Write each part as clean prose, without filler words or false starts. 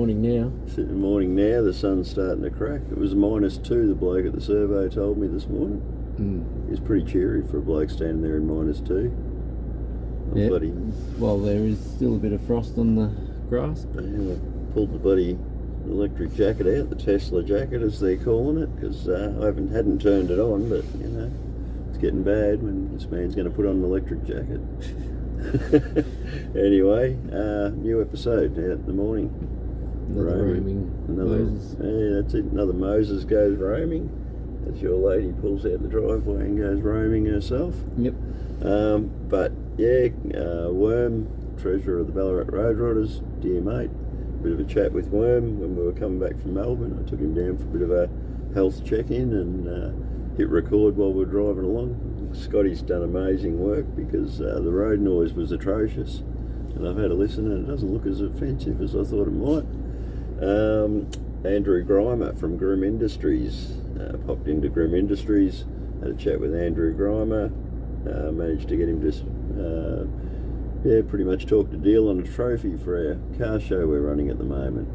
morning now. Sitting morning now, the sun's starting to crack. It was -2, the bloke at the survey told me this morning. It was pretty cheery for a bloke standing there in -2. Yeah. Well, there is still a bit of frost on the grass. But yeah, I pulled the bloody electric jacket out, the Tesla jacket as they're calling it, because I hadn't turned it on, but you know, it's getting bad when this man's going to put on an electric jacket. Anyway, new episode out in the morning. Another roaming Moses. Yeah, that's it. Another Moses goes roaming. That's your lady pulls out the driveway and goes roaming herself. Yep. But yeah, Worm, treasurer of the Ballarat Road Rodders, dear mate. Bit of a chat with Worm when we were coming back from Melbourne. I took him down for a bit of a health check-in and hit record while we were driving along. Scotty's done amazing work because the road noise was atrocious, and I've had a listen and it doesn't look as offensive as I thought it might. Andrew Grimer from Grim Industries popped into Grim Industries, had a chat with Andrew Grimer, managed to get him to pretty much talked a deal on a trophy for our car show we're running at the moment.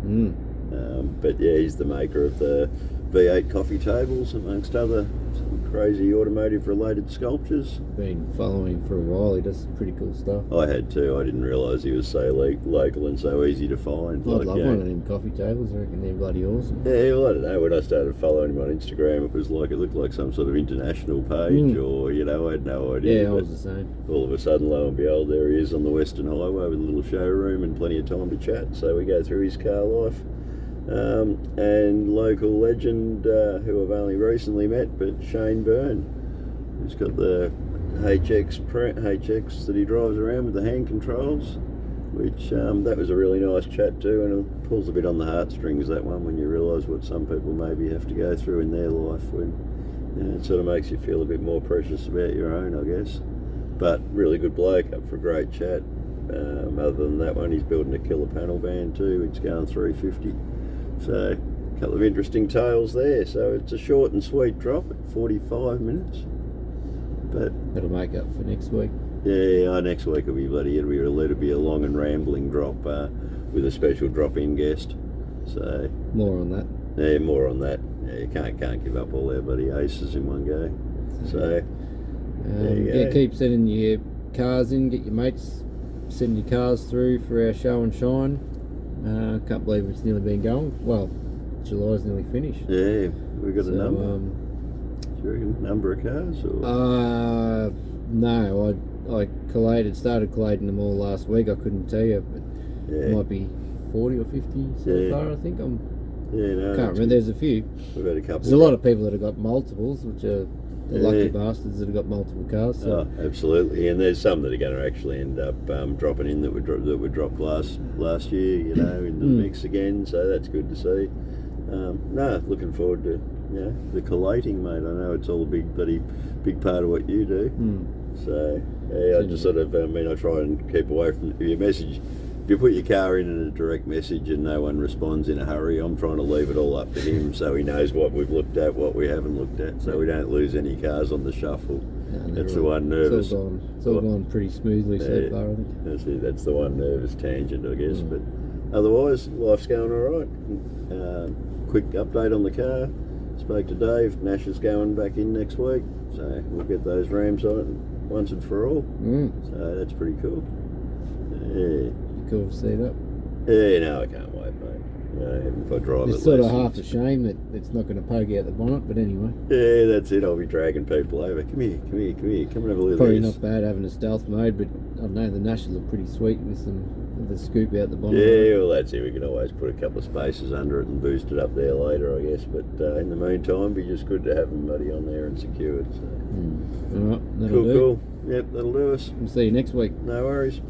But yeah, he's the maker of the V8 coffee tables, amongst other crazy automotive related sculptures. Been following for a while. He does some pretty cool stuff. I had too. I didn't realise he was so local and so easy to find. I'd love one of them coffee tables. I reckon they're bloody awesome. Yeah, well, I don't know. When I started following him on Instagram, it looked like some sort of international page, or you know, I had no idea. Yeah, I was the same. All of a sudden, lo and behold, there he is on the Western Highway with a little showroom and plenty of time to chat. So we go through his car life. And local legend who I've only recently met, but Shane Byrne, who's got the HX that he drives around with the hand controls, which that was a really nice chat too, and it pulls a bit on the heartstrings, that one, when you realise what some people maybe have to go through in their life, when it sort of makes you feel a bit more precious about your own, I guess. But really good bloke, up for a great chat. Other than that one, he's building a killer panel van too. It's going 350. So, a couple of interesting tales there. So it's a short and sweet drop at 45 minutes. But that'll make up for next week. Yeah, next week will be it'll be a long and rambling drop with a special drop-in guest. So more on that. Yeah, more on that. Yeah, you can't give up all our bloody aces in one go. So there you go. Keep sending your cars in. Get your mates sending your cars through for our show and shine. Can't believe it's nearly been going. Well, July's nearly finished. Yeah, we got a number. Do you reckon number of cars? Or? No, I started collating them all last week. I couldn't tell you, but it might be 40 or 50 so far. I think can't remember. There's a few. We've had a couple. There's a lot of people that have got multiples, which are the lucky bastards that have got multiple cars. So. Oh, absolutely, and there's some that are going to actually end up dropping in that were dropped last year, you know, in the mix again. So that's good to see. Looking forward to the collating, mate. I know it's all a big part of what you do. So I just sort of I try and keep away from your message. If you put your car in a direct message and no one responds in a hurry, I'm trying to leave it all up to him so he knows what we've looked at, what we haven't looked at, so we don't lose any cars on the shuffle. That's the one nervous. It's all gone pretty smoothly so far, I think. That's the one nervous tangent, I guess. But otherwise, life's going all right. Quick update on the car. Spoke to Dave. Nash is going back in next week, so we'll get those rams on it once and for all. So that's pretty cool. Yeah. Cool to see that. Yeah, no, I can't wait, mate. If I drive it's sort of half a shame that it's not going to poke out the bonnet, but anyway. Yeah, that's it. I'll be dragging people over. Come here. Come and have a look at Probably this. Not bad having a stealth mode, but I don't know, the Nash look pretty sweet with the scoop out the bonnet. Yeah, well, that's it. We can always put a couple of spaces under it and boost it up there later, I guess. But in the meantime, it'd be just good to have them buddy on there and secured. So. All right, that'll do. Cool. Yep, that'll do us. We'll see you next week. No worries.